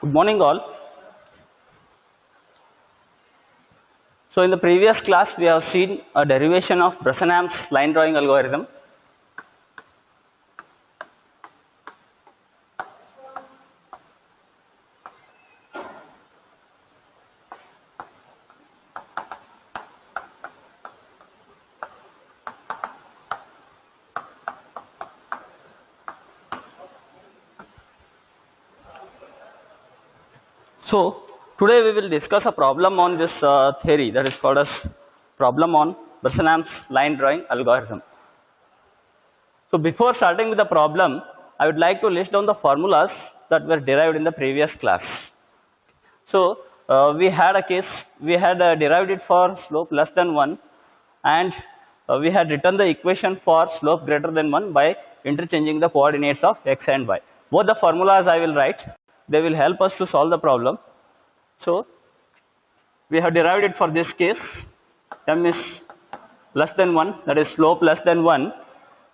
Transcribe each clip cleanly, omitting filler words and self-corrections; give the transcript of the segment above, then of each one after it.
Good morning all. So in the previous class we have seen a derivation of Bresenham's line drawing algorithm. So today we will discuss a problem on this theory that is called as problem on Bresenham's line drawing algorithm. So before starting with the problem, I would like to list down the formulas that were derived in the previous class. So we had a case, we had derived it for slope less than 1, and we had written the equation for slope greater than 1 by interchanging the coordinates of x and y. Both the formulas I will write, they will help us to solve the problem. So we have derived it for this case, m is less than 1, that is slope less than 1.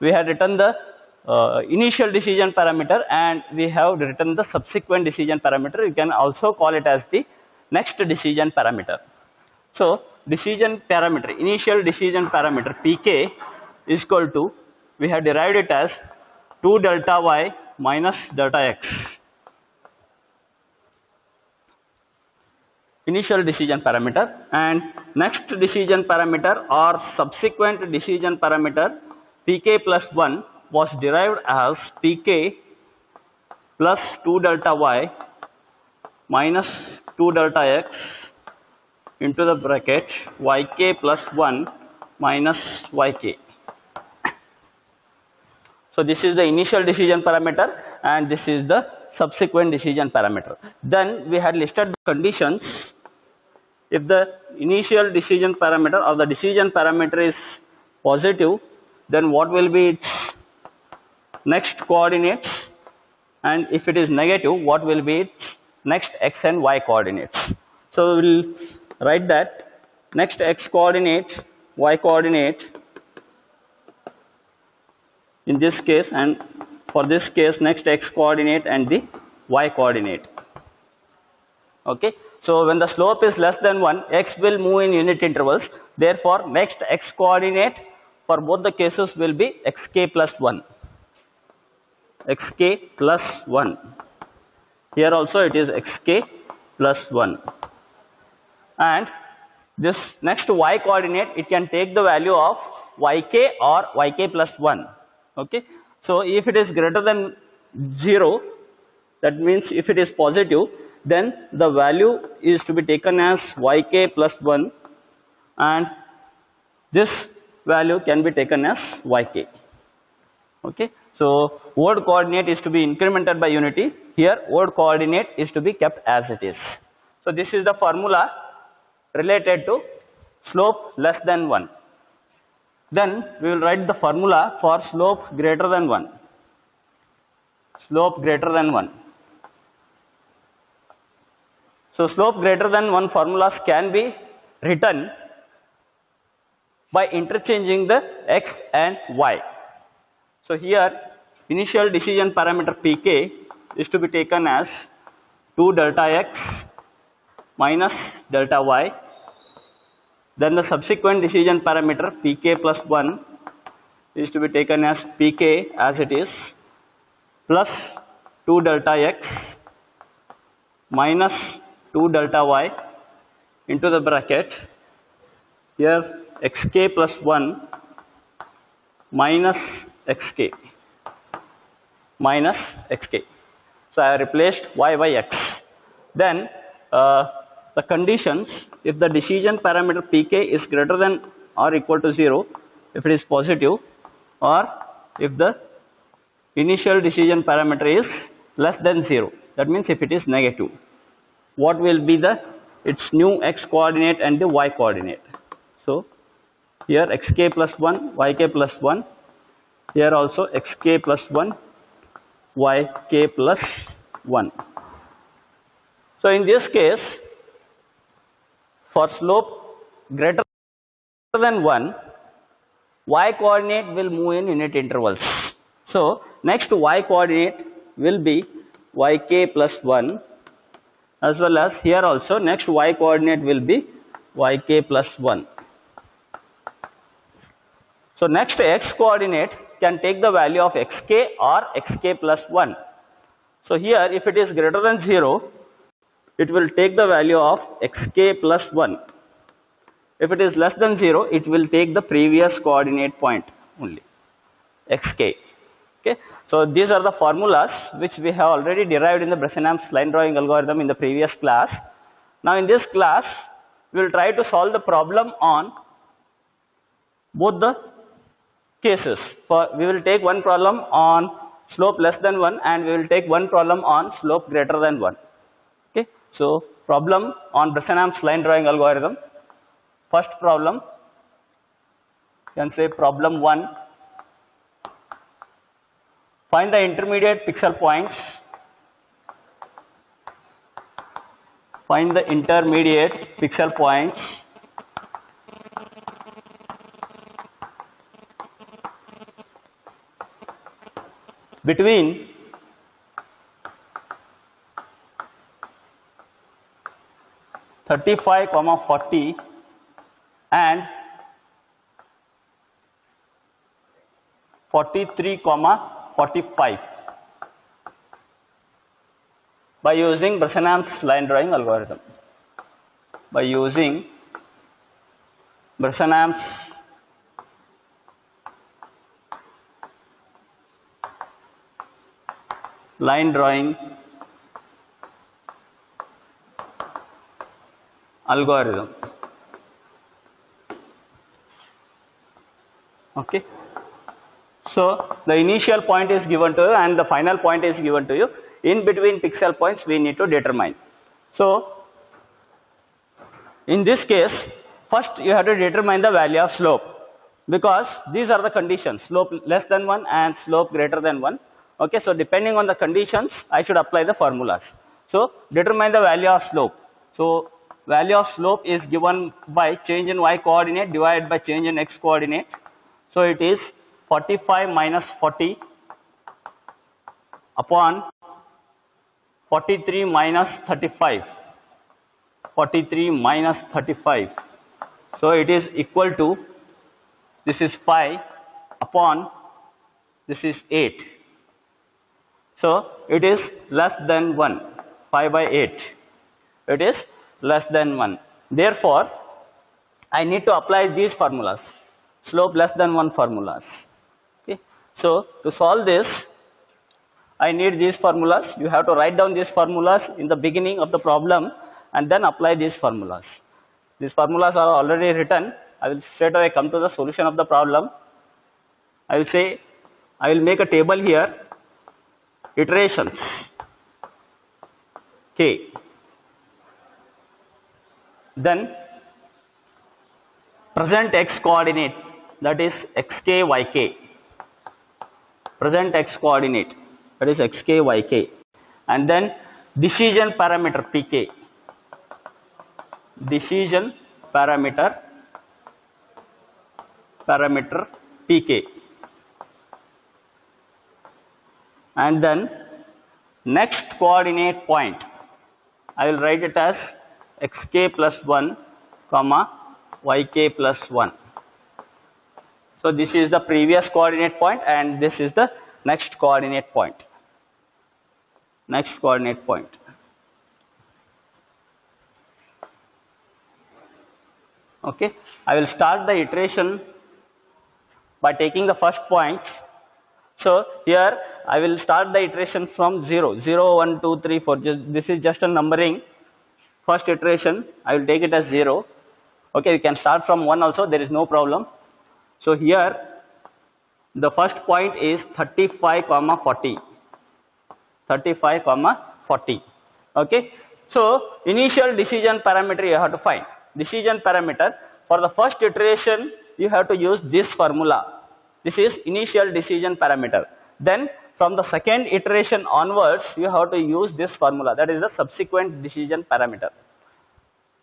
We had written the initial decision parameter and we have written the subsequent decision parameter. You can also call it as the next decision parameter. So decision parameter, initial decision parameter pk is equal to, we have derived it as 2 delta y minus delta x. Initial decision parameter, and next decision parameter or subsequent decision parameter pk plus 1 was derived as pk plus 2 delta y minus 2 delta x into the bracket yk plus 1 minus yk. So this is the initial decision parameter and this is the subsequent decision parameter. Then we had listed the conditions. If the initial decision parameter or the decision parameter is positive, then what will be its next coordinates, and if it is negative, what will be its next x and y coordinates. So we will write that next x coordinate, y coordinate in this case, and for this case next x coordinate and the y coordinate. Okay. So when the slope is less than 1, x will move in unit intervals. Therefore next x coordinate for both the cases will be xk plus 1. Xk plus 1. Here also it is xk plus 1. And this next y coordinate, it can take the value of yk or yk plus 1. Okay. So if it is greater than 0, that means if it is positive, then the value is to be taken as yk plus 1 and this value can be taken as yk. Okay. So word coordinate is to be incremented by unity. Here word coordinate is to be kept as it is. So this is the formula related to slope less than 1. Then we will write the formula for slope greater than 1. Slope greater than 1. So slope greater than 1 formulas can be written by interchanging the x and y. So here initial decision parameter pk is to be taken as 2 delta x minus delta y. Then the subsequent decision parameter pk plus 1 is to be taken as pk as it is plus 2 delta x minus 2 delta y into the bracket here xk plus 1 minus xk. So I have replaced y by x. Then the conditions, if the decision parameter pk is greater than or equal to 0, if it is positive, or if the initial decision parameter is less than 0, that means if it is negative, what will be the its new x coordinate and the y coordinate. So here xk plus 1, yk plus 1, here also xk plus 1, yk plus 1. So in this case, for slope greater than 1, y coordinate will move in unit intervals. So next y coordinate will be yk plus 1 as well as here also next y coordinate will be yk plus 1. So next x coordinate can take the value of xk or xk plus 1. So here if it is greater than 0, it will take the value of xk plus 1. If it is less than 0, it will take the previous coordinate point only, xk. Okay. So these are the formulas which we have already derived in the Bresenham's line drawing algorithm in the previous class. Now in this class, we will try to solve the problem on both the cases. We will take one problem on slope less than 1 and we will take one problem on slope greater than 1. Okay. So problem on Bresenham's line drawing algorithm. First problem, you can say problem 1. Find the intermediate pixel points. Find the intermediate pixel points between 35, 40 and 43, 45 by using Bresenham's line drawing algorithm. By using Bresenham's line drawing algorithm. Okay. So the initial point is given to you and the final point is given to you. In between pixel points we need to determine. So in this case, first you have to determine the value of slope, because these are the conditions, slope less than 1 and slope greater than 1. Okay, so depending on the conditions, I should apply the formulas. So determine the value of slope. So value of slope is given by change in y coordinate divided by change in x coordinate. So it is 45 minus 40 upon 43 minus 35. 43 minus 35. So it is equal to, this is 5 upon, this is 8. So it is less than 1, 5 by 8. It is less than 1. Therefore, I need to apply these formulas, slope less than 1 formulas. Okay. So to solve this, I need these formulas. You have to write down these formulas in the beginning of the problem and then apply these formulas. These formulas are already written. I will straight away come to the solution of the problem. I will say, I will make a table here, iterations k, then present x coordinate, that is xk, yk, present x coordinate, that is xk, yk, and then decision parameter pk, decision parameter pk, and then next coordinate point, I will write it as xk plus 1 comma yk plus 1. So this is the previous coordinate point and this is the next coordinate point. Next coordinate point. Okay, I will start the iteration by taking the first point. So here I will start the iteration from 0, 0, 1, 2, 3, 4. This is just a numbering. First iteration, I will take it as 0. Okay, you can start from 1 also, there is no problem. So here the first point is 35, 40. 35, 40. Okay, so initial decision parameter you have to find. Decision parameter, for the first iteration you have to use this formula. This is initial decision parameter. Then from the second iteration onwards you have to use this formula, that is the subsequent decision parameter.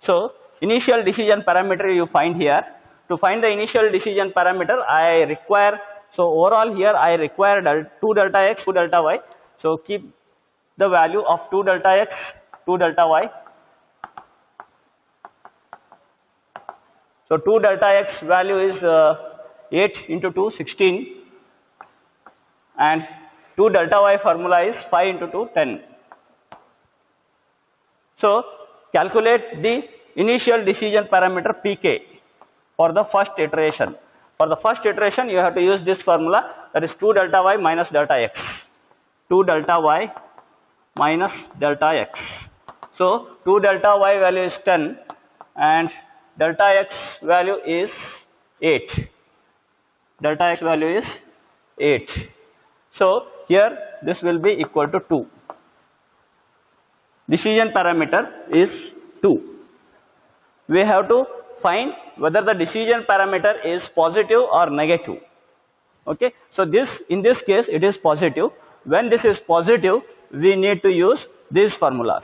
So initial decision parameter you find here. To find the initial decision parameter I require, so overall here I require 2 delta x, 2 delta y. So keep the value of 2 delta x, 2 delta y So 2 delta x value is 8 into 2, 16, and 2 delta y formula is 5 into 2, 10. So calculate the initial decision parameter pk for the first iteration. For the first iteration, you have to use this formula, that is 2 delta y minus delta x. 2 delta y minus delta x. So 2 delta y value is 10 and delta x value is 8. Delta x value is 8. So here this will be equal to 2. Decision parameter is 2. We have to find whether the decision parameter is positive or negative. Okay, so in this case it is positive. When this is positive, we need to use these formulas.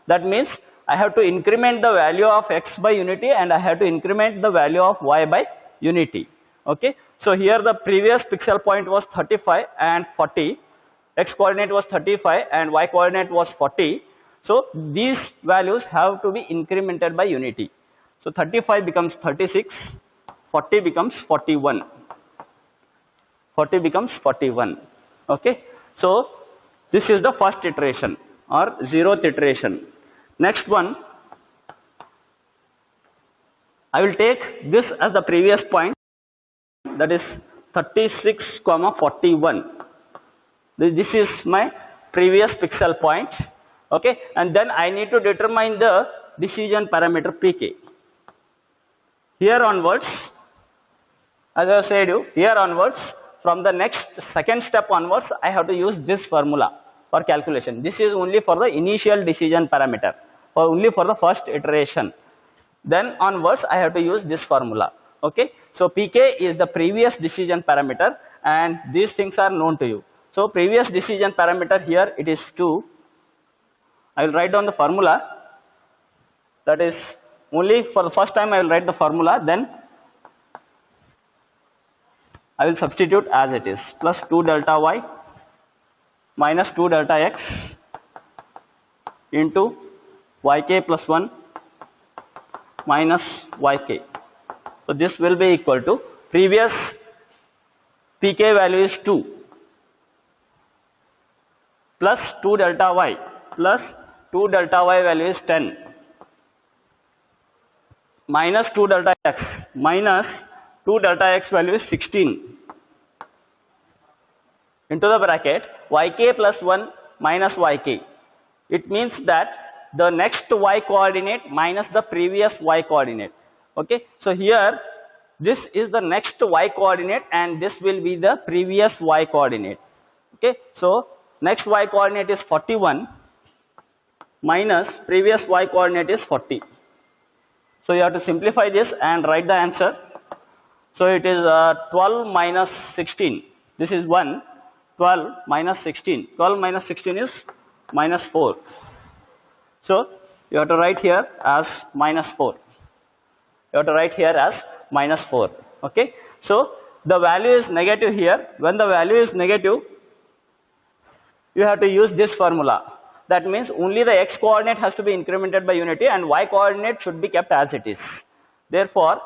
That means I have to increment the value of x by unity and I have to increment the value of y by unity. Okay, so here the previous pixel point was 35 and 40, x coordinate was 35 and y coordinate was 40. So these values have to be incremented by unity. So 35 becomes 36, 40 becomes 41. 40 becomes 41. Okay, so this is the first iteration or 0th iteration. Next one, I will take this as the previous point, that is 36, 41. This is my previous pixel point. Okay, and then I need to determine the decision parameter pk. Here onwards, as I said you, here onwards, from the second step onwards, I have to use this formula for calculation. This is only for the initial decision parameter, or only for the first iteration. Then onwards, I have to use this formula. Okay, so pk is the previous decision parameter, and these things are known to you. So previous decision parameter here, it is 2. I will write down the formula. That is only for the first time I will write the formula, then I will substitute as it is, plus 2 delta y minus 2 delta x into yk plus 1 minus yk. So this will be equal to, previous pk value is 2 plus 2 delta y plus 2 delta y value is 10 minus 2 delta x minus 2 delta x value is 16 into the bracket yk plus 1 minus yk. It means that the next y coordinate minus the previous y coordinate. Okay, so here this is the next y coordinate and this will be the previous y coordinate. Okay, so next y coordinate is 41 minus previous y coordinate is 40. So you have to simplify this and write the answer. So it is 12 minus 16. This is 1. 12 minus 16. 12 minus 16 is minus 4. So you have to write here as minus 4. You have to write here as minus 4. Okay. So the value is negative here. When the value is negative, you have to use this formula. That means only the x coordinate has to be incremented by unity and y coordinate should be kept as it is. Therefore,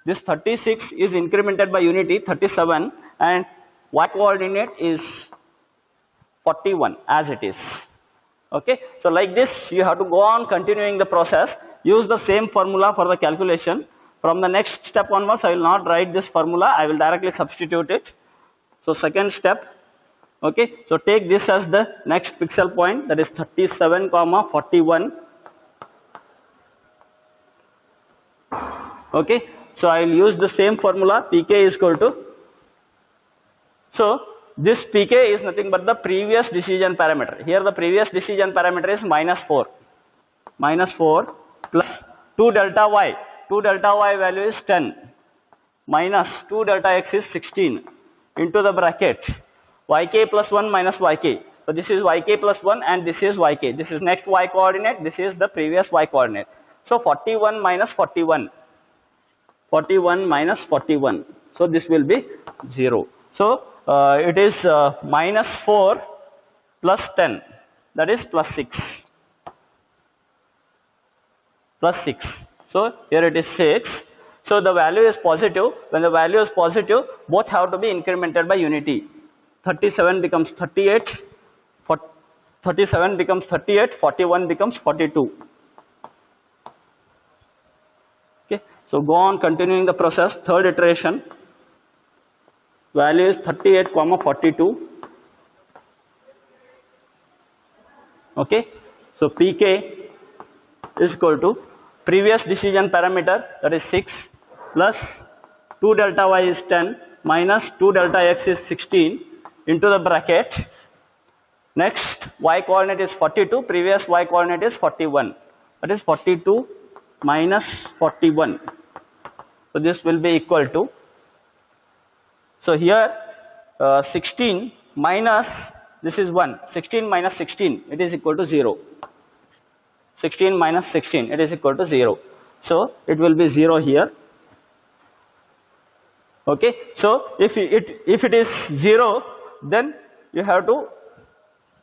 this 36 is incremented by unity 37 and y coordinate is 41 as it is. Okay, so like this you have to go on continuing the process. Use the same formula for the calculation. From the next step onwards, I will not write this formula, I will directly substitute it. So second step, okay, so take this as the next pixel point, that is 37, 41. Okay, so I will use the same formula, pk is equal to, so this pk is nothing but the previous decision parameter. Here the previous decision parameter is minus 4. Minus 4 plus 2 delta y. 2 delta y value is 10 minus 2 delta x is 16 into the bracket yk plus 1 minus yk. So this is yk plus 1 and this is yk. This is next y coordinate, this is the previous y coordinate. So 41 minus 41. 41 minus 41. So this will be 0. So it is minus 4 plus 10, that is plus 6. Plus 6. So here it is 6. So the value is positive. When the value is positive, both have to be incremented by unity. 37 becomes 38, 37 becomes 38, 41 becomes 42. Okay, so go on continuing the process. Third iteration, value is 38, 42. Okay, so Pk is equal to previous decision parameter, that is 6, plus 2 delta y is 10 minus 2 delta x is 16 into the bracket. Next y coordinate is 42, previous y coordinate is 41, that is 42 minus 41. So this will be equal to, so here 16 minus, this is 1, 16 minus 16, it is equal to 0. 16 minus 16, it is equal to 0. So it will be 0 here. Okay, so if it is 0, then you have to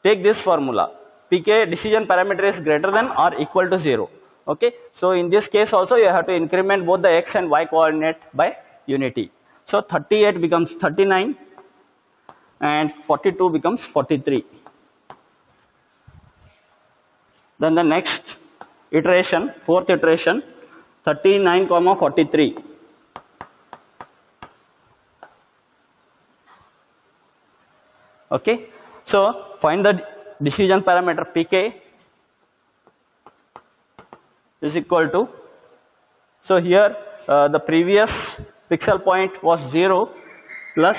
take this formula. Pk decision parameter is greater than or equal to 0. Okay, so in this case also you have to increment both the x and y coordinate by unity. So 38 becomes 39 and 42 becomes 43. Then the next iteration, fourth iteration, 39, 43. Okay, so find the decision parameter Pk is equal to, so here the previous pixel point was 0 plus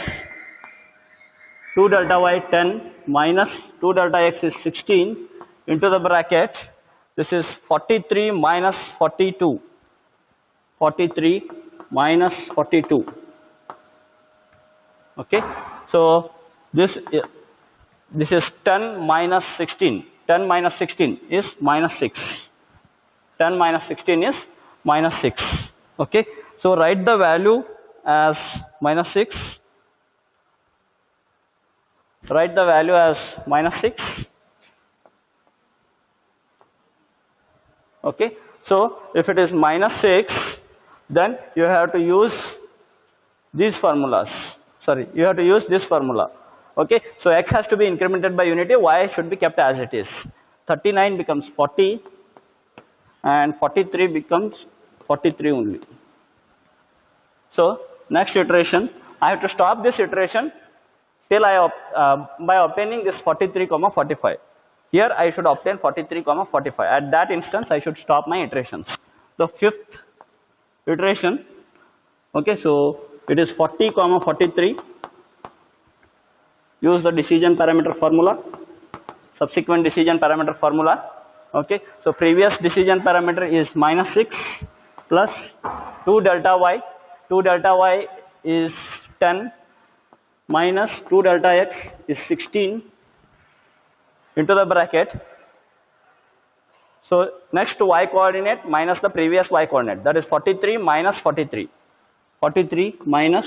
2 delta y 10 minus 2 delta x is 16 into the bracket. This is 43 minus 42. 43 minus 42. Okay, so this is 10 minus 16. 10 minus 16 is minus 6. 10 minus 16 is minus 6. Okay, so write the value as minus 6. Write the value as minus 6. Okay, so if it is minus 6, then you have to use these formulas. Sorry, you have to use this formula. Okay, so x has to be incremented by unity, y should be kept as it is. 39 becomes 40 and 43 becomes 43 only. So next iteration, I have to stop this iteration till by obtaining this 43, 45. Here I should obtain 43, 45. At that instance I should stop my iterations. The fifth iteration, okay, so it is 40, 43. Use the decision parameter formula, subsequent decision parameter formula. Okay, so previous decision parameter is minus 6 plus 2 delta y. 2 delta y is 10 minus 2 delta x is 16 into the bracket. So next y coordinate minus the previous y coordinate, that is 43 minus 43. 43 minus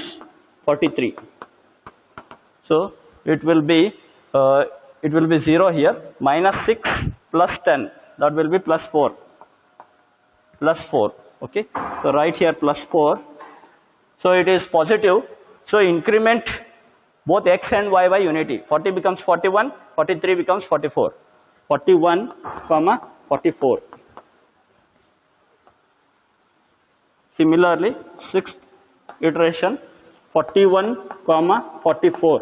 43. So it will be 0 here. Minus 6 plus 10, that will be plus 4. Plus 4. Okay, so right here plus 4. So it is positive. So increment both x and y by unity. 40 becomes 41, 43 becomes 44. 41, 44. Similarly, sixth iteration, 41, 44.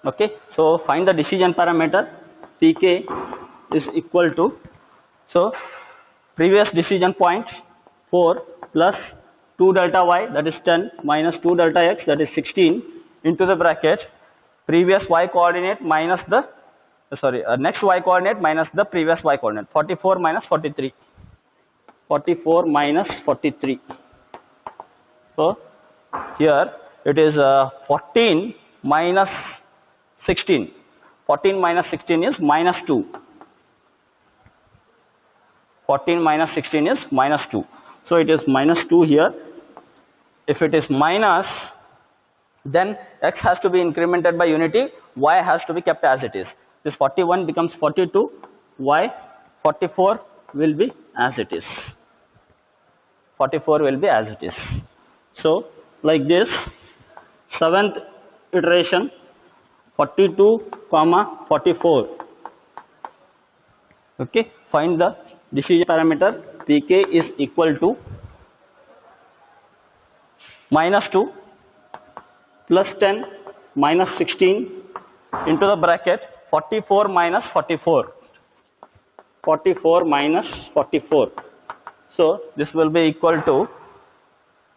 Okay, so find the decision parameter. Pk is equal to, so previous decision point 4 plus 2 delta y, that is 10 minus 2 delta x, that is 16 into the bracket. Previous y coordinate minus the next y coordinate minus the previous y coordinate. 44 minus 43. 44 minus 43. So here it is 14 minus 16. 14 minus 16 is minus 2. 14 minus 16 is minus 2. So it is minus 2 here. If it is minus, then x has to be incremented by unity, y has to be kept as it is. This 41 becomes 42, y 44 will be as it is. 44 will be as it is. So like this, 7th iteration 42 comma 44. Okay, find the decision parameter. Pk is equal to minus 2 plus 10 minus 16 into the bracket 44 minus 44. 44 minus 44. So this will be equal to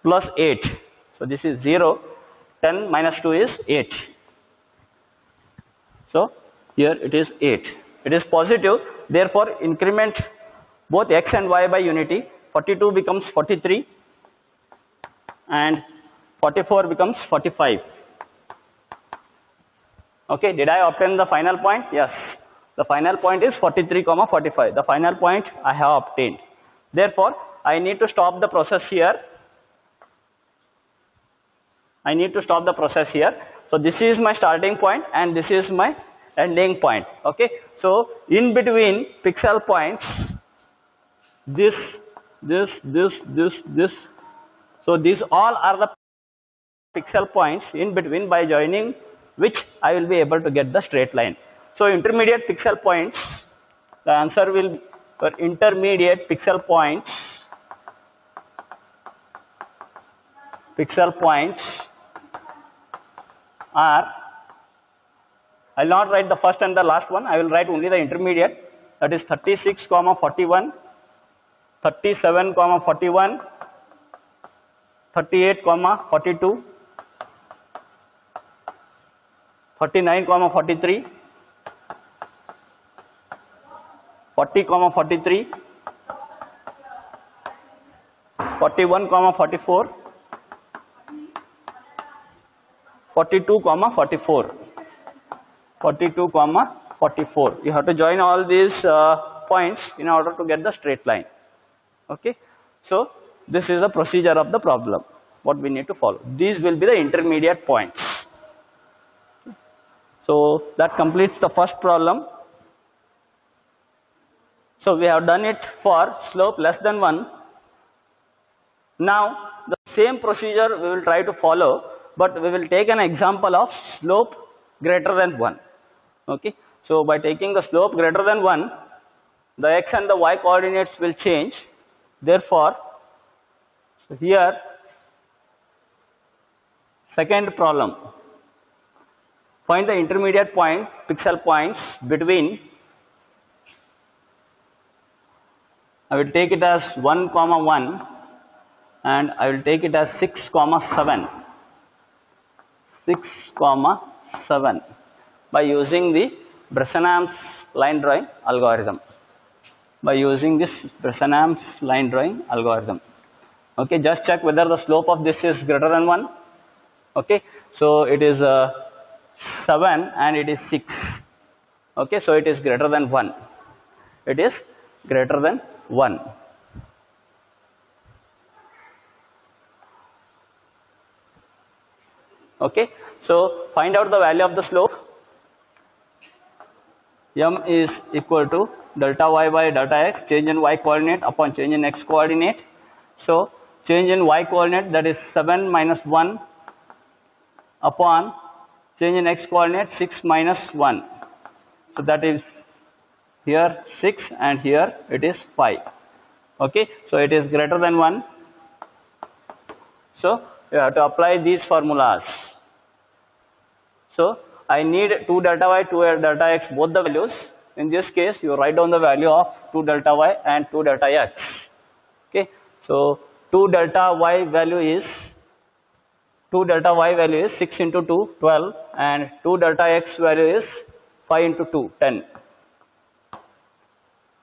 plus 8. So this is 0. 10 minus 2 is 8. So here it is 8. It is positive. Therefore increment both x and y by unity. 42 becomes 43 and 44 becomes 45. Okay, did I obtain the final point? Yes. The final point is 43 comma 45. The final point I have obtained. Therefore I need to stop the process here. I need to stop the process here. So this is my starting point and this is my ending point. Okay. So in between pixel points, this. So these all are the pixel points in between, by joining which I will be able to get the straight line. So intermediate pixel points, the answer will be for intermediate pixel points. Pixel points are, I will not write the first and the last one, I will write only the intermediate, that is 36 comma 41, 37 comma 41, 38 comma 42, 39 comma 43, 40 comma 43, 41 comma 44, 42 comma 44, 42 comma 44. You have to join all these points in order to get the straight line. Okay. So this is the procedure of the problem, what we need to follow. These will be the intermediate points. So that completes the first problem. So we have done it for slope less than 1. Now the same procedure we will try to follow, but we will take an example of slope greater than 1. Okay. So by taking the slope greater than 1, the x and the y coordinates will change. Therefore, here second problem, find the intermediate point pixel points between, I will take it as 1 comma 1 and I will take it as 6 comma 7, 6 comma 7 by using the Bresenham's line drawing algorithm. By using this Bresenham's line drawing algorithm. Okay, just check whether the slope of this is greater than 1. Okay, so it is 7 and it is 6. Okay, so it is greater than 1. It is greater than 1. Okay, so find out the value of the slope. M is equal to delta y by delta x, change in y coordinate upon change in x coordinate. So change in y coordinate, that is 7 minus 1 upon change in x coordinate 6 minus 1. So that is here 6 and here it is 5. Okay, so it is greater than 1. So you have to apply these formulas. So I need 2 delta y, 2 delta x, both the values. In this case, you write down the value of 2 delta y and 2 delta x. Okay, so 2 delta y value is 6 into 2, 12, and 2 delta x value is 5 into 2, 10.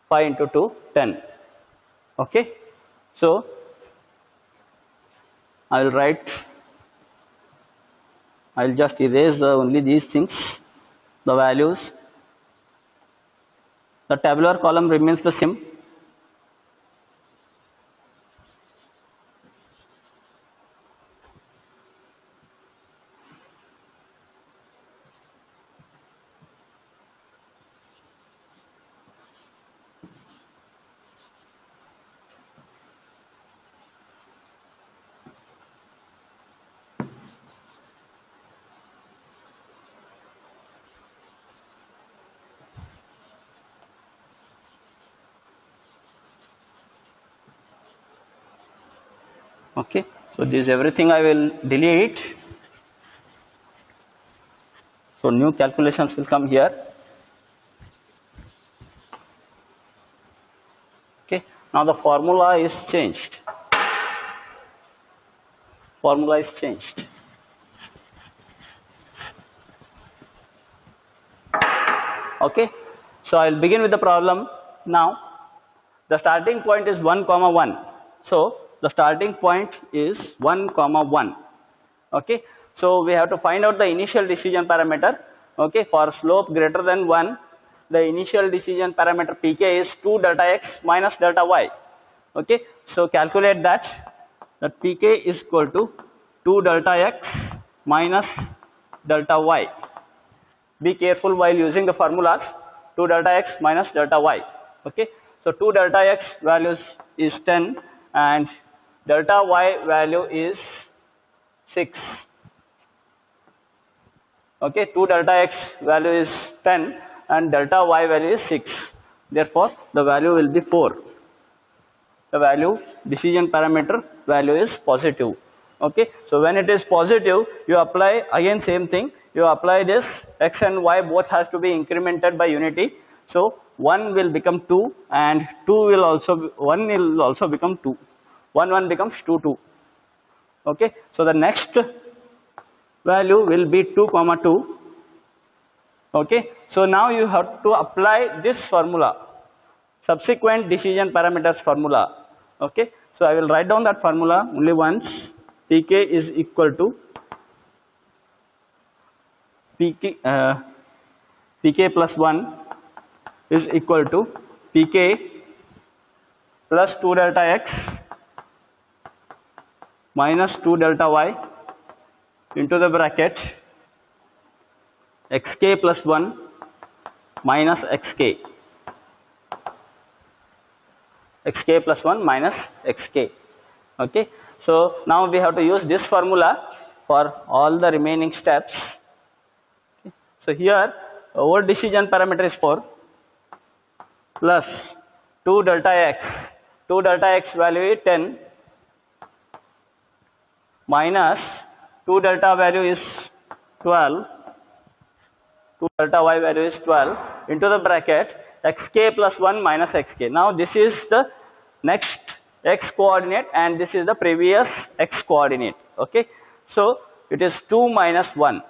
5 into 2, 10. Okay, so I will just erase only these things, the values. The tabular column remains the same. Okay, so this everything I will delete. So new calculations will come here. Okay, now the formula is changed. Formula is changed. Okay, so I will begin with the problem now. The starting point is 1 comma 1. So the starting point is 1 comma 1. Okay, so we have to find out the initial decision parameter. Okay, for slope greater than 1, the initial decision parameter pk is 2 delta x minus delta y. Okay, so calculate that pk is equal to 2 delta x minus delta y. Be careful while using the formulas. 2 delta x minus delta y. Okay, so 2 delta x values is 10 and delta y value is 6. Okay, 2 delta x value is 10 and delta y value is 6. Therefore, the value will be 4. The value, decision parameter value is positive. Okay, so when it is positive, you apply again same thing. You apply this x and y both has to be incremented by unity. So 1 will become 2 and 1 will also become 2. 1 becomes 2. Okay, so the next value will be 2 comma 2. Okay, so now you have to apply this formula, subsequent decision parameters formula. Okay, so I will write down that formula only once. Pk is equal to pk plus 1 is equal to pk plus 2 delta x minus 2 delta y into the bracket xk plus 1 minus xk. Xk plus 1 minus xk. Okay, so now we have to use this formula for all the remaining steps. Okay. So here our decision parameter is 4 plus 2 delta x. 2 delta x value is 10 minus 2 delta value is 12. 2 delta y value is 12 into the bracket xk plus 1 minus xk. Now this is the next x coordinate and this is the previous x coordinate. Okay, so it is 2 minus 1.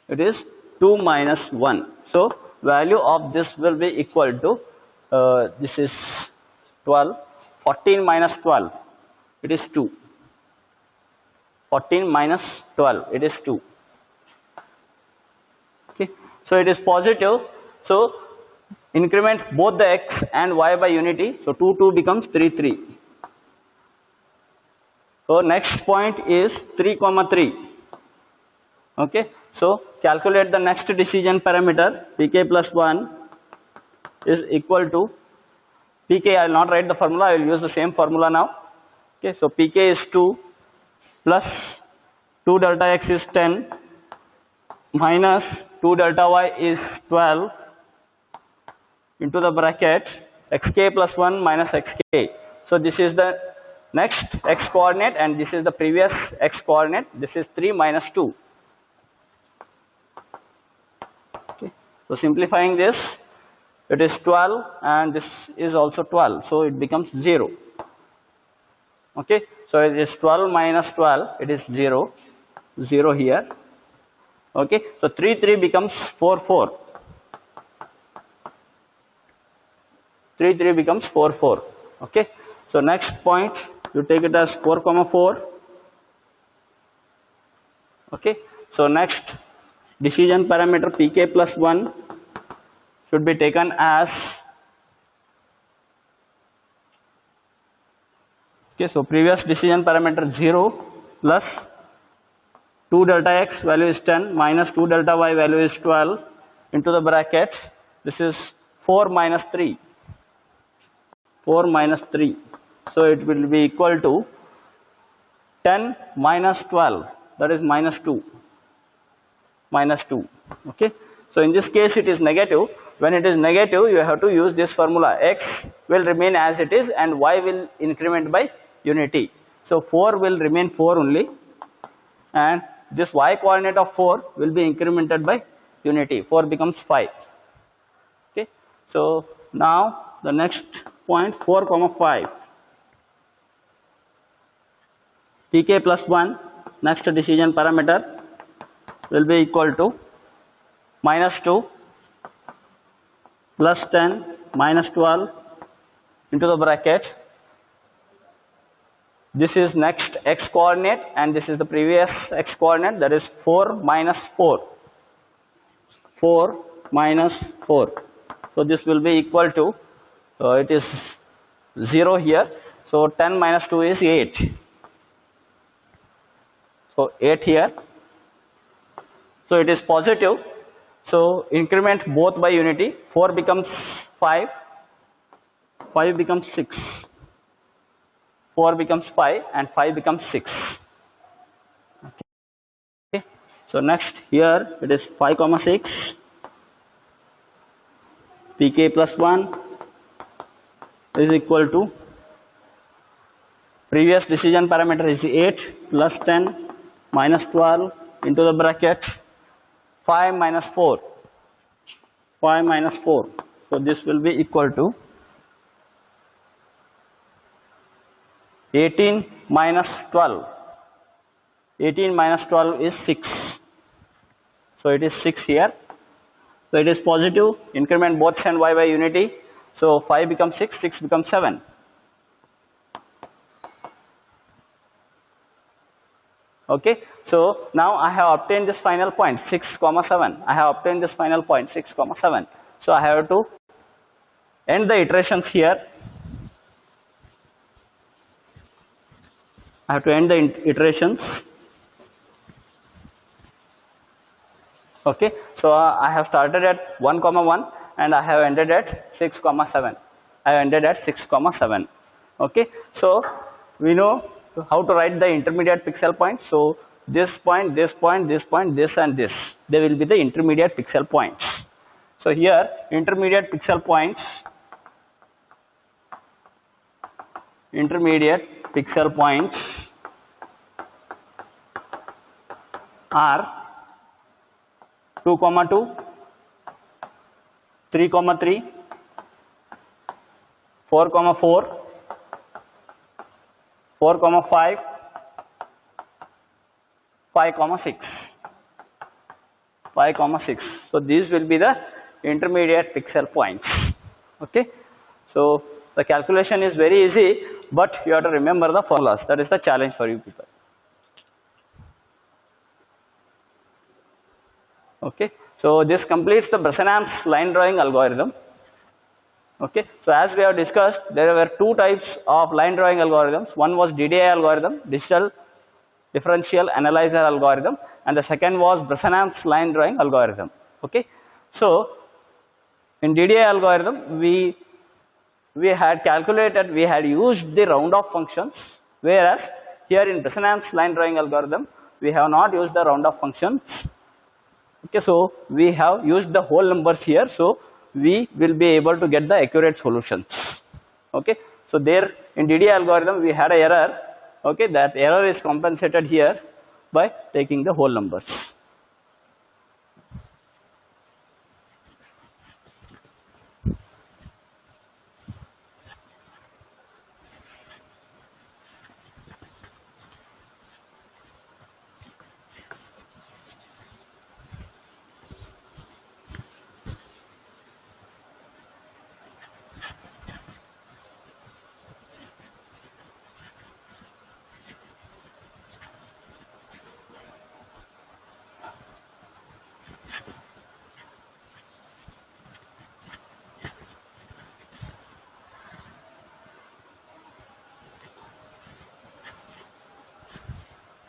It is 2 minus 1. So value of this will be equal to this is 12. 14 minus 12. It is 2. 14 minus 12. It is 2. Okay, so it is positive. So increment both the x and y by unity. So 2 becomes 3. So next point is 3 comma 3. Okay, so calculate the next decision parameter. Pk plus 1 is equal to pk. I will not write the formula. I will use the same formula now. Okay, so pk is 2 plus 2 delta x is 10 minus 2 delta y is 12 into the bracket xk plus 1 minus xk. So this is the next x coordinate and this is the previous x coordinate. This is 3 minus 2. Okay. So simplifying this, it is 12 and this is also 12. So it becomes 0. Okay. So it is 12 minus 12. It is 0. 0 here. Okay. So 3 becomes 4. 3 becomes 4. Okay, so next point you take it as 4 comma 4. Okay, so next decision parameter pk plus 1 should be taken as, okay, so previous decision parameter 0 plus 2 delta x value is 10 minus 2 delta y value is 12 into the bracket. This is 4 minus 3. 4 minus 3. So it will be equal to 10 minus 12. That is minus 2. Minus 2. Okay. So in this case it is negative. When it is negative, you have to use this formula. X will remain as it is and y will increment by unity. So 4 will remain 4 only, and this y coordinate of 4 will be incremented by unity. 4 becomes 5. Okay. So now the next point, 4 comma 5. pk plus 1, next decision parameter will be equal to minus 2 plus 10 minus 12 into the bracket. This is next x coordinate and this is the previous x coordinate, that is 4 minus 4. 4 minus 4. So this will be equal to, it is 0 here. So 10 minus 2 is 8. So 8 here. So it is positive. So increment both by unity. 4 becomes 5. 5 becomes 6. 4 becomes 5 and 5 becomes 6. Okay. So next here it is 5 comma 6. pk plus 1 is equal to, previous decision parameter is 8 plus 10 minus 12 into the bracket 5 minus 4. 5 minus 4. So this will be equal to 18 minus 12. 18 minus 12 is 6. So it is 6 here. So it is positive. Increment both and y by unity. So 5 becomes 6, 6 becomes 7. Okay. So now I have obtained this final point 6 comma 7. I have obtained this final point 6 comma 7. So I have to end the iterations here. I have to end the iterations. Okay. So I have started at 1 comma 1 and I have ended at 6 comma 7. I have ended at 6 comma 7. Okay. So we know how to write the intermediate pixel points. So this point, this point, this point, this and this, they will be the intermediate pixel points. So here intermediate pixel points, are 2 comma 2, 3 comma 3, 4 comma 4, 4 comma 5, 5 comma 6. 5 comma 6. So these will be the intermediate pixel points. Okay. So the calculation is very easy, but you have to remember the formulas. That is the challenge for you people. Okay. So this completes the Bresenham's line drawing algorithm. Okay. So as we have discussed, there were two types of line drawing algorithms. One was DDA algorithm, digital differential analyzer algorithm, and the second was Bresenham's line drawing algorithm. Okay. So in DDA algorithm, we had calculated, we had used the round off functions, whereas here in Bresenham's line drawing algorithm, we have not used the round off functions. Okay, so we have used the whole numbers here, so we will be able to get the accurate solutions. Okay, so there in DDA algorithm we had an error. Okay, that error is compensated here by taking the whole numbers.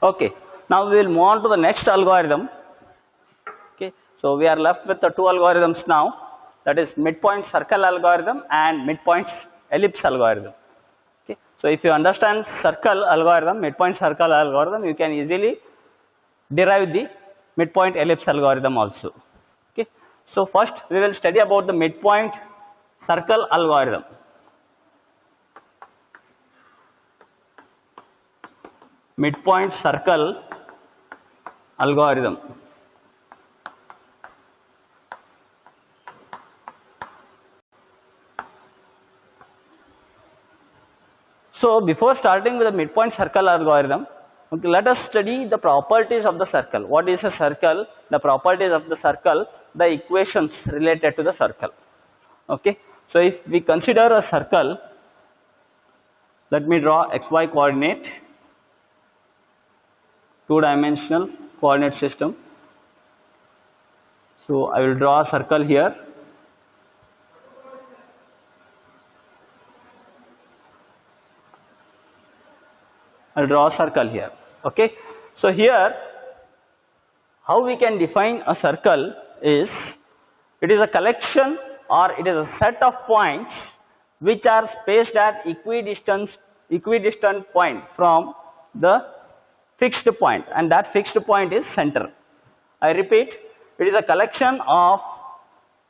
Okay, now we will move on to the next algorithm. Okay, so we are left with the two algorithms now, that is midpoint circle algorithm and midpoint ellipse algorithm. Okay, so if you understand circle algorithm, midpoint circle algorithm, you can easily derive the midpoint ellipse algorithm also. Okay, so first we will study about the midpoint circle algorithm. midpoint circle algorithm. So before starting with the midpoint circle algorithm, okay, let us study the properties of the circle. What is a circle? The properties of the circle, the equations related to the circle. Okay, so if we consider a circle, let me draw xy coordinate, two-dimensional coordinate system. So I will draw a circle here. I'll draw a circle here. Okay, so here how we can define a circle is, it is a collection or it is a set of points which are spaced at equidistant point from the fixed point, and that fixed point is center. I repeat, it is a collection of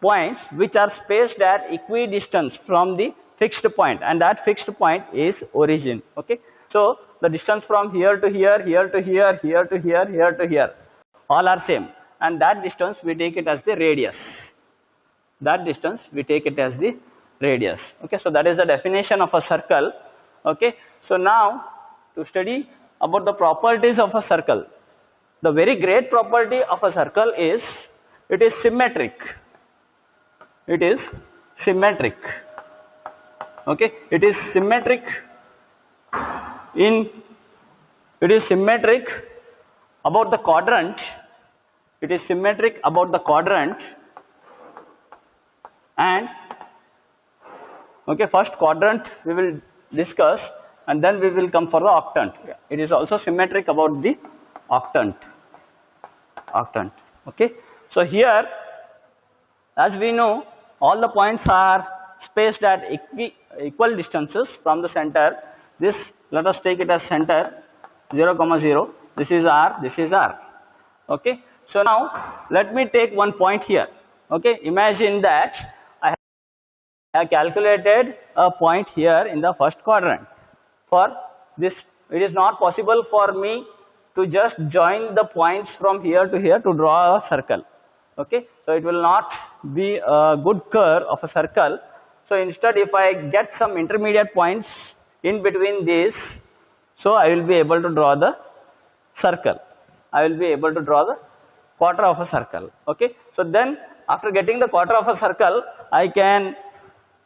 points which are spaced at equidistance from the fixed point, and that fixed point is origin. Okay, so the distance from here to here, here to here, here to here, here to here, all are same, and that distance we take it as the radius. That distance we take it as the radius. Okay, so that is the definition of a circle. Okay, so now to study about the properties of a circle. The very great property of a circle is it is symmetric. It is symmetric. Okay, it is symmetric about the quadrant. It is symmetric about the quadrant, and okay, first quadrant we will discuss and then we will come for the octant. It is also symmetric about the octant. Okay, so here as we know all the points are spaced at equal distances from the center. This, let us take it as center 0, 0. This is R, this is R. Okay, so now let me take one point here. Okay, imagine that I have calculated a point here in the first quadrant. For this, it is not possible for me to just join the points from here to here to draw a circle. Okay, so it will not be a good curve of a circle. So instead, if I get some intermediate points in between these, so I will be able to draw the circle. I will be able to draw the quarter of a circle. Okay, so then after getting the quarter of a circle, I can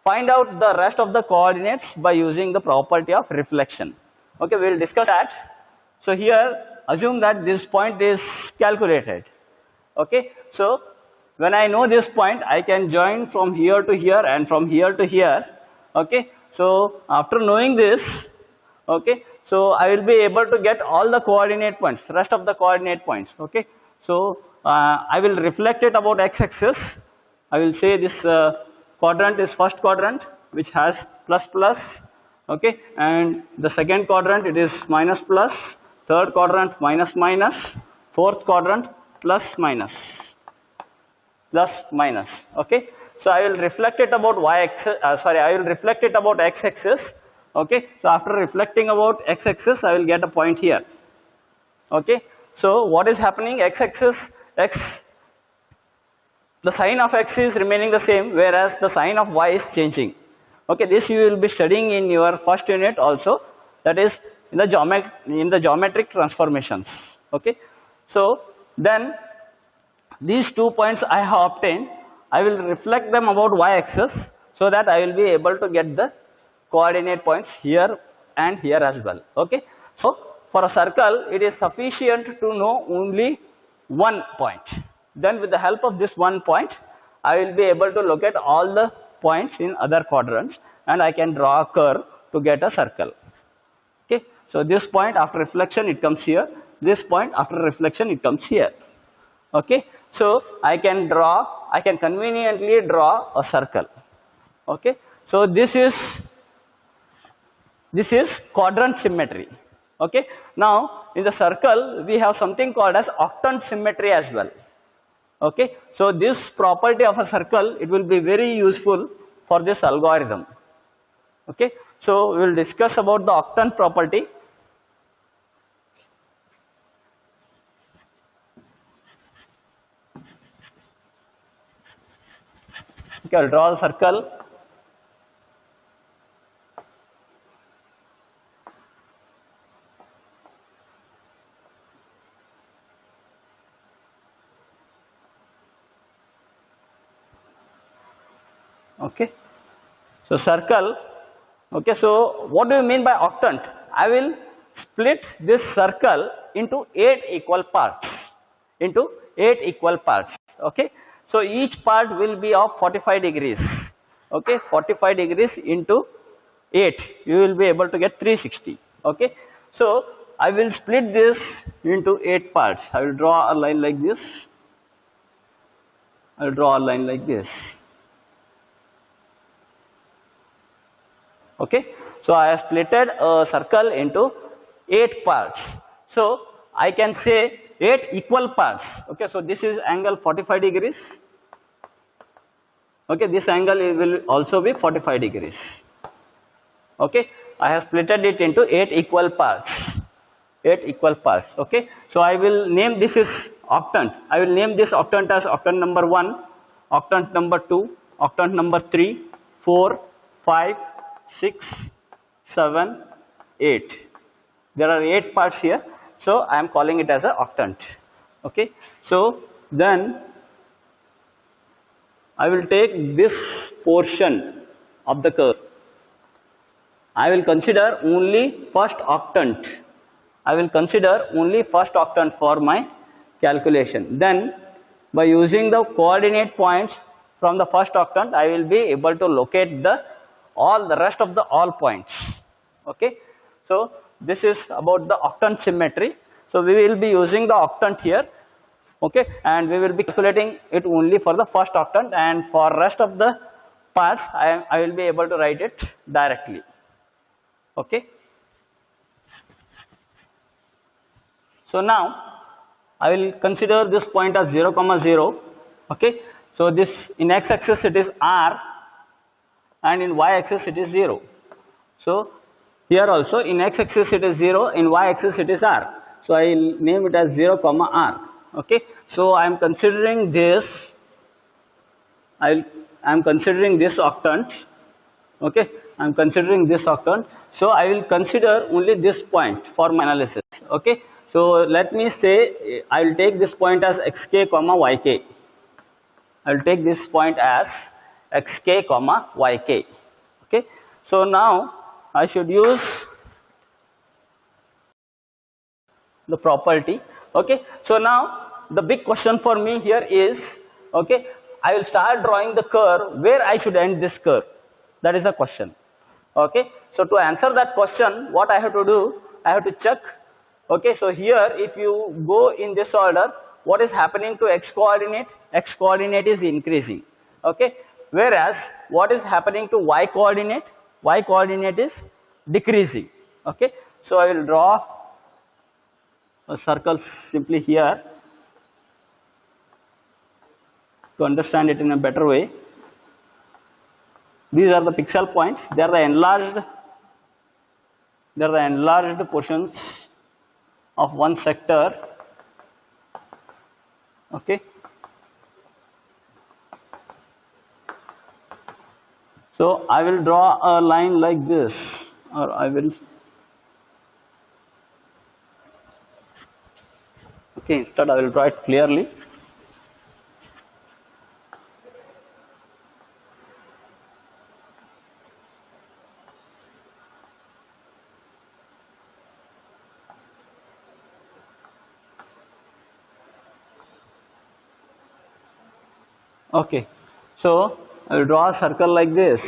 find out the rest of the coordinates by using the property of reflection. Okay, we will discuss that. So here assume that this point is calculated. Okay, so when I know this point, I can join from here to here and from here to here. Okay, so after knowing this, okay, so I will be able to get all the coordinate points, rest of the coordinate points. Okay, so I will reflect it about x-axis. I will say this quadrant is first quadrant which has plus plus. Okay, and the second quadrant it is minus plus, third quadrant minus minus, fourth quadrant plus minus. Okay, so I will reflect it about I will reflect it about x-axis. Okay, so after reflecting about x-axis, I will get a point here. Okay, so what is happening? X-axis, the sign of x is remaining the same, whereas the sign of y is changing. Okay, this you will be studying in your first unit also, that is in the geometric transformations. Okay, so then these 2 points I have obtained, I will reflect them about y-axis so that I will be able to get the coordinate points here and here as well. Okay, so for a circle it is sufficient to know only one point. Then with the help of this one point, I will be able to locate all the points in other quadrants and I can draw a curve to get a circle. Okay, so this point after reflection it comes here, this point after reflection it comes here. Okay, so I can conveniently draw a circle. Okay, so this is quadrant symmetry. Okay, now in the circle we have something called as octant symmetry as well. Okay, so this property of a circle, it will be very useful for this algorithm. Okay, so we will discuss about the octant property. Okay, I'll draw a circle. Okay, so circle. Okay, so what do you mean by octant? I will split this circle into 8 equal parts. Into 8 equal parts. Okay, so each part will be of 45 degrees. Okay, 45 degrees into 8, you will be able to get 360. Okay, so I will split this into 8 parts. I will draw a line like this. I will draw a line like this. Okay, so I have splitted a circle into 8 parts. So I can say 8 equal parts. Okay, so this is angle 45 degrees. Okay, this angle will also be 45 degrees. Okay, I have splitted it into 8 equal parts. 8 equal parts. Okay, so I will name this is octant. I will name this octant as octant number 1, octant number 2, octant number 3, 4, 5, 6, 7, 8. There are 8 parts here, so I am calling it as a octant. Okay, so then I will take this portion of the curve. I will consider only first octant. I will consider only first octant for my calculation. Then by using the coordinate points from the first octant, I will be able to locate the rest of the all points. Okay, so this is about the octant symmetry. So we will be using the octant here. Okay, and we will be calculating it only for the first octant, and for rest of the parts I will be able to write it directly. Okay, so now I will consider this point as 0, 0. Okay, so this in x-axis it is r, and in y-axis it is 0. So here also in x-axis it is 0, in y-axis it is r. So I will name it as 0, r. Okay, so I am considering this. I am considering this octant. Okay, I am considering this octant. So I will consider only this point for my analysis. Okay, so let me say I will take this point as xk, yk. I will take this point as xk, yk. Okay, so now I should use the property. Okay, so now the big question for me here is, okay, I will start drawing the curve. Where I should end this curve? That is the question. Okay, so to answer that question, what I have to do, I have to check. Okay, so here if you go in this order, what is happening to x coordinate? X coordinate is increasing. Okay, whereas what is happening to y coordinate? Y coordinate is decreasing. Okay, so I will draw a circle simply here to understand it in a better way. These are the pixel points. They are the enlarged portions of one sector. Okay, so I will draw a line like this, or I will, okay, instead I will draw it clearly. Okay, so I will draw a circle like this.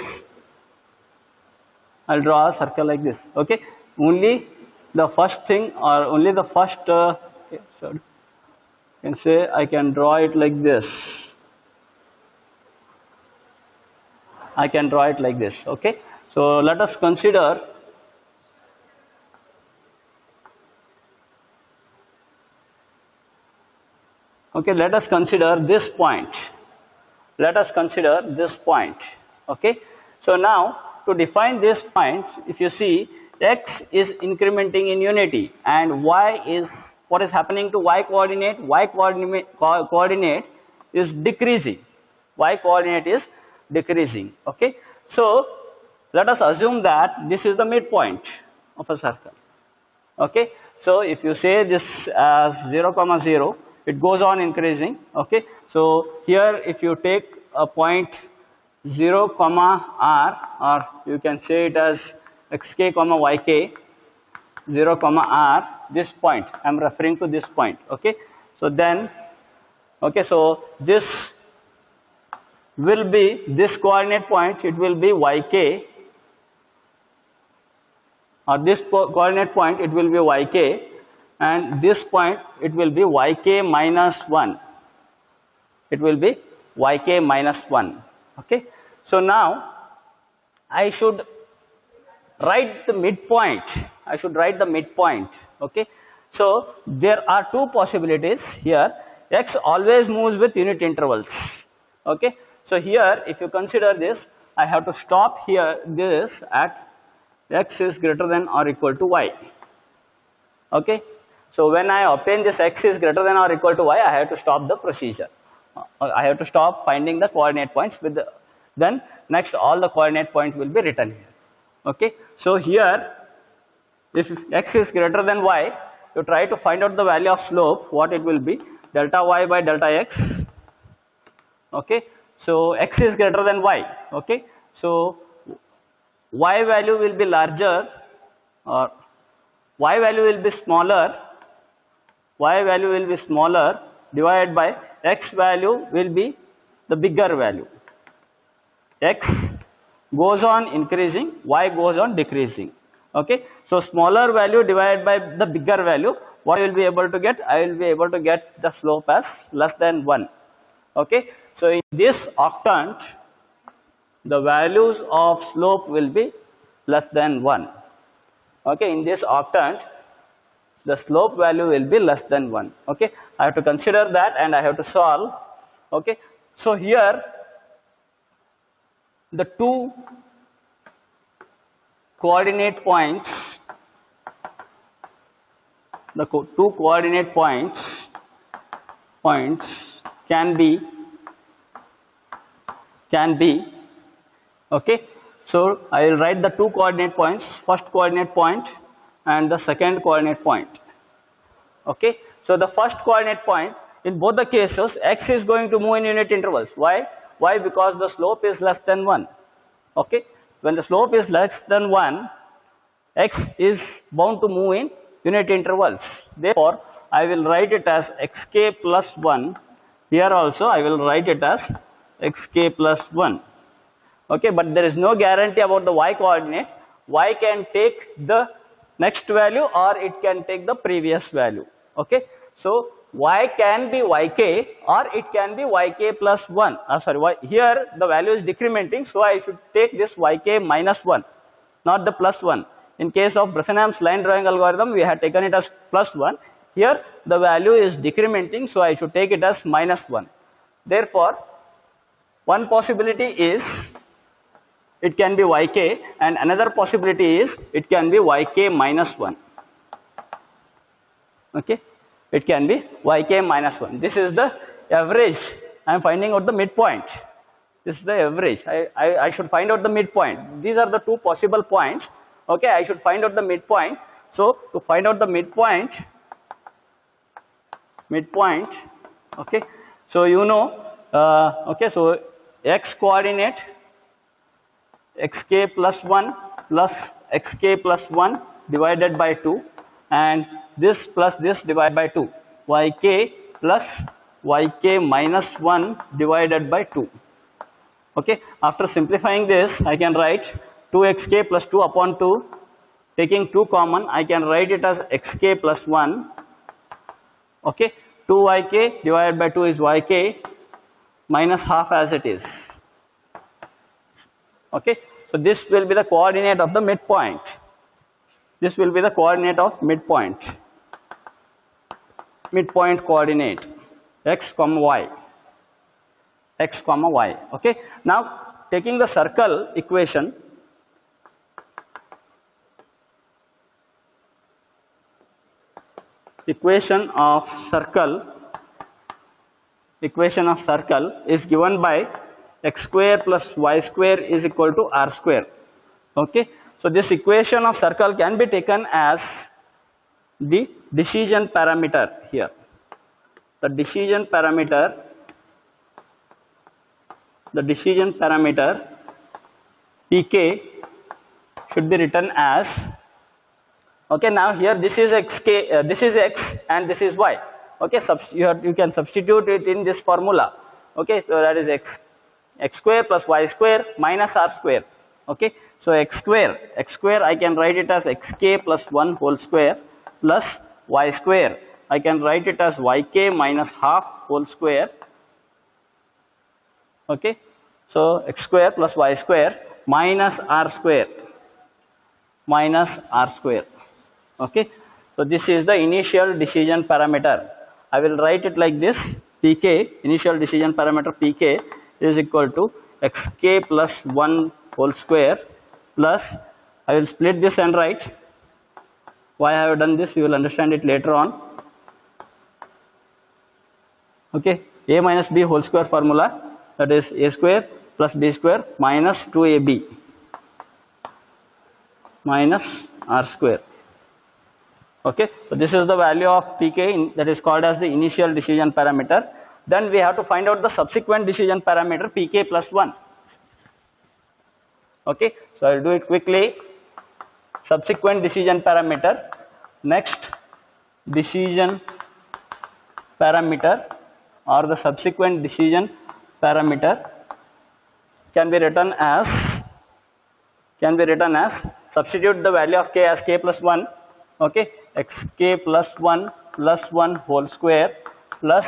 I will draw a circle like this. Okay, only the first thing, or only the first, okay, sorry, I can say I can draw it like this. I can draw it like this. Okay, so let us consider, okay, let us consider this point. Let us consider this point. Okay, so now to define this point, if you see, x is incrementing in unity, and y is, what is happening to y coordinate? Y coordinate is decreasing. Y coordinate is decreasing. Okay, so let us assume that this is the midpoint of a circle. Okay, so if you say this as 0 comma 0, it goes on increasing. Okay, so here if you take a point 0 comma r, or you can say it as xk comma yk, 0 comma r, this point, I am referring to this point. Okay, so then, okay, so this will be this coordinate point, it will be yk, or this coordinate point it will be yk, and this point it will be yk minus 1, it will be yk minus 1. Okay, so now I should write the midpoint, I should write the midpoint. Okay, so there are two possibilities here. X always moves with unit intervals. Okay, so here if you consider this, I have to stop here this at x is greater than or equal to y. Okay, so when I obtain this x is greater than or equal to y, I have to stop the procedure. I have to stop finding the coordinate points with the, then next all the coordinate points will be written here. Okay, so here if x is greater than y, you try to find out the value of slope, what it will be, delta y by delta x. Okay, so x is greater than y. Okay, so y value will be larger, or y value will be smaller, y value will be smaller, divided by x value will be the bigger value. X goes on increasing, y goes on decreasing. Okay, so smaller value divided by the bigger value, what I will be able to get? I will be able to get the slope as less than 1. Okay, so in this octant, the values of slope will be less than 1. Okay, in this octant, the slope value will be less than 1. Okay, I have to consider that and I have to solve. Okay, so here the two coordinate points, the two coordinate points can be okay, so I will write the two coordinate points, first coordinate point and the second coordinate point. Okay, so the first coordinate point, in both the cases x is going to move in unit intervals. Why? Because the slope is less than 1. Okay, when the slope is less than 1, x is bound to move in unit intervals. Therefore, I will write it as xk plus 1. Here also I will write it as xk plus 1. Okay, but there is no guarantee about the y coordinate. Y can take the next value or it can take the previous value. Okay, so y can be yk or it can be yk plus 1. Here the value is decrementing, so I should take this yk minus 1, not the plus 1. In case of Bresenham's line drawing algorithm, we had taken it as plus 1. Here the value is decrementing, so I should take it as minus 1. Therefore, one possibility is it can be yk and another possibility is it can be yk minus 1. Okay, it can be yk minus 1. This is the average. I am finding out the midpoint. This is the average. I should find out the midpoint. These are the two possible points. Okay, I should find out the midpoint. So to find out the midpoint, okay, so you know, okay, so x coordinate xk plus 1 plus xk plus 1 divided by 2, and this plus this divided by 2, yk plus yk minus 1 divided by 2. Okay, after simplifying this, I can write 2xk plus 2 upon 2, taking 2 common, I can write it as xk plus 1. Okay, 2yk divided by 2 is yk minus half as it is. Okay, so this will be the coordinate of the midpoint. This will be the coordinate of midpoint. Midpoint coordinate x comma y. X comma y. Okay, now taking the circle equation, equation of circle is given by x square plus y square is equal to r square. Okay, so this equation of circle can be taken as the decision parameter here. The decision parameter pk should be written as, okay, now here this is this is x and this is y. Okay, you can substitute it in this formula. Okay, so that is x square plus y square minus r square. Okay, so x square I can write it as xk plus 1 whole square plus y square I can write it as yk minus half whole square. Okay, so x square plus y square minus r square. Okay, so this is the initial decision parameter. I will write it like this: pk, initial decision parameter pk, is equal to xk plus 1 whole square plus, I will split this and write. Why I have done this, you will understand it later on. Okay, a minus b whole square formula, that is a square plus b square minus 2ab minus r square. Okay, so this is the value of pk that is called as the initial decision parameter. Then we have to find out the subsequent decision parameter pk plus 1. Okay, so I will do it quickly. Subsequent decision parameter, next decision parameter or the subsequent decision parameter can be written as, substitute the value of k as k plus 1. Okay, xk plus 1 whole square plus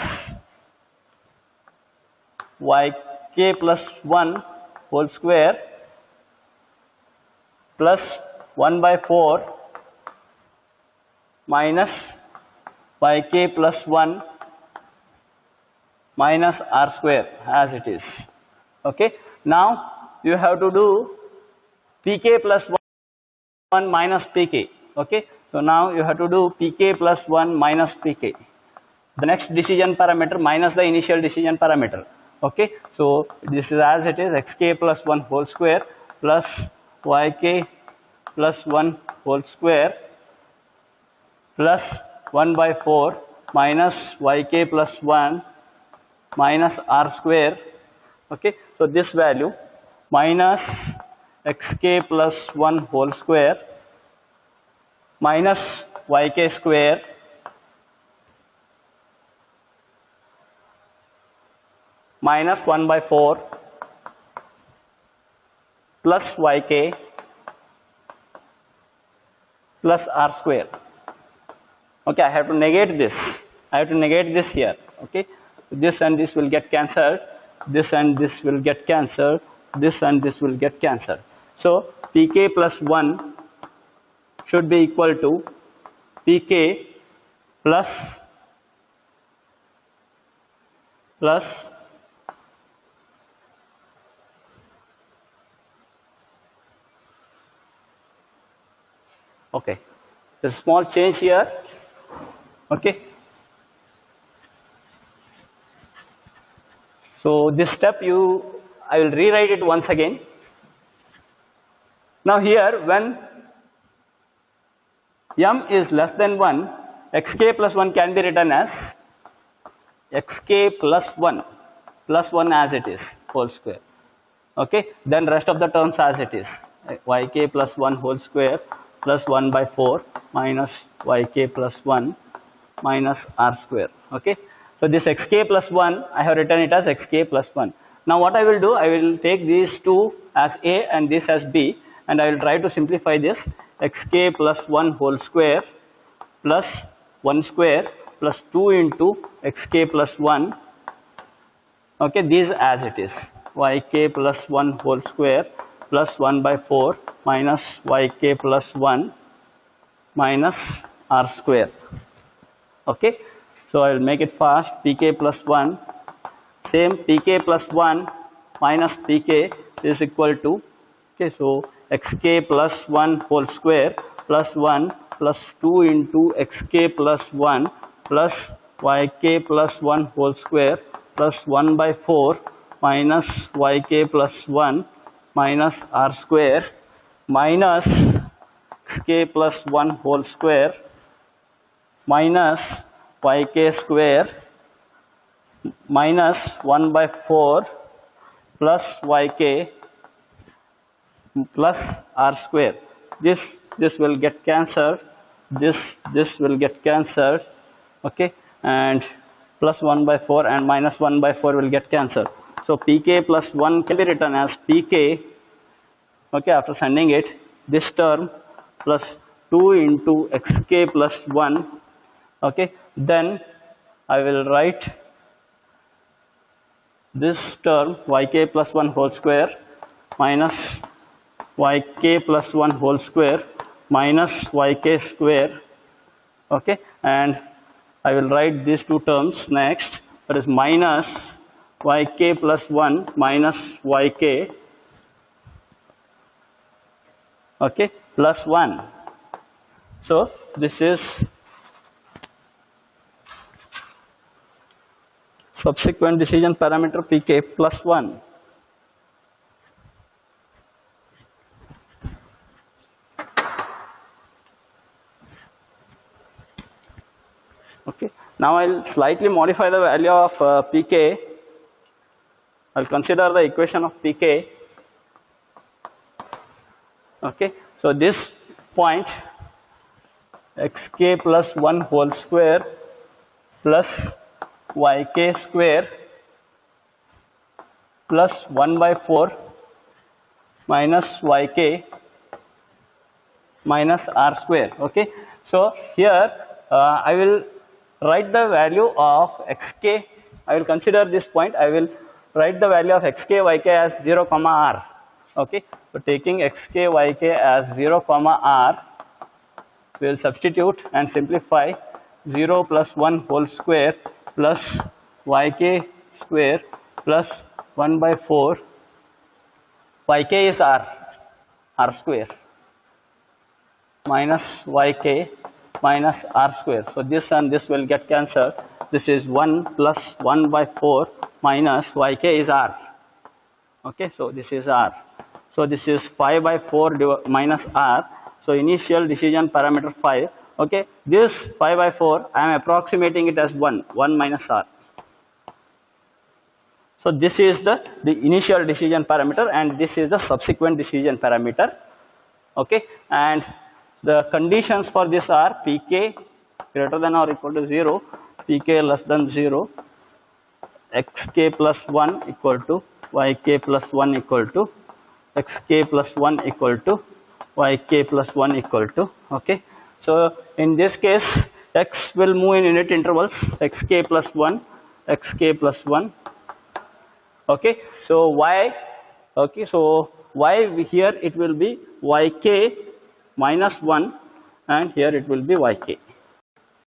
yk plus 1 whole square plus 1 by 4 minus yk plus 1 minus r square as it is. Okay, now you have to do pk plus 1 minus pk. Okay, so now you have to do pk plus 1 minus pk, the next decision parameter minus the initial decision parameter. Okay, so this is as it is: xk plus 1 whole square plus yk plus 1 whole square plus 1 by 4 minus yk plus 1 minus r square. Okay, so this value minus xk plus 1 whole square minus yk square minus 1 by 4 plus yk plus r square. Okay, I have to negate this. Here. Okay, this and this will get cancelled. This and this will get cancelled. This and this will get cancelled. So pk plus 1 should be equal to pk plus okay, there's a small change here. Okay, so this step I will rewrite it once again. Now here, when m is less than 1, xk plus 1 can be written as xk plus 1 as it is whole square. Okay, then rest of the terms as it is: yk plus 1 whole square plus 1 by 4 minus yk plus 1 minus r square. Okay, so this xk plus 1 I have written it as xk plus 1. Now what I will do, I will take these two as a and this as b, and I will try to simplify this: xk plus 1 whole square plus 1 square plus 2 into xk plus 1. Okay, these as it is: yk plus 1 whole square plus 1 by 4 minus yk plus 1 minus r square. Okay, so I will make it fast. pk plus 1, same, pk plus 1 minus pk is equal to, okay, so xk plus 1 whole square plus 1 plus 2 into xk plus 1 plus yk plus 1 whole square plus 1 by 4 minus yk plus 1 minus r square minus k plus 1 whole square minus yk square minus 1 by 4 plus yk plus r square. This will get cancelled. This will get cancelled. Okay, and plus 1 by 4 and minus 1 by 4 will get cancelled. So pk plus 1 can be written as pk. Okay, after sending it, this term plus 2 into xk plus 1. Okay, then I will write this term yk plus 1 whole square minus yk plus 1 whole square minus yk square. Okay, and I will write these two terms next, that is minus yk plus 1 minus yk, okay, plus 1. So this is subsequent decision parameter pk plus 1. Okay, now I will slightly modify the value of pk. I will consider the equation of pk. Okay, so this point xk plus 1 whole square plus yk square plus 1 by 4 minus yk minus r square. Okay, so here I will write the value of xk. I will consider this point. I will write the value of xk yk as 0 comma r. Okay, so taking xk yk as 0 comma r, we will substitute and simplify 0 plus 1 whole square plus yk square plus 1 by 4. Yk is r square minus yk minus r square. So this and this will get cancelled. This is 1 plus 1 by 4 minus yk is r. Okay, so this is r. So this is 5 by 4 minus r. So initial decision parameter 5. Okay, this 5 by 4 I am approximating it as 1 minus r. So this is the initial decision parameter and this is the subsequent decision parameter. Okay, and the conditions for this are pk greater than or equal to 0, pk less than 0, xk plus 1 equal to yk plus 1 equal to xk plus 1 equal to yk plus 1 equal to. Okay, so in this case x will move in unit intervals, xk plus 1, xk plus 1. Okay, so y, okay, so y here it will be yk minus 1 and here it will be yk.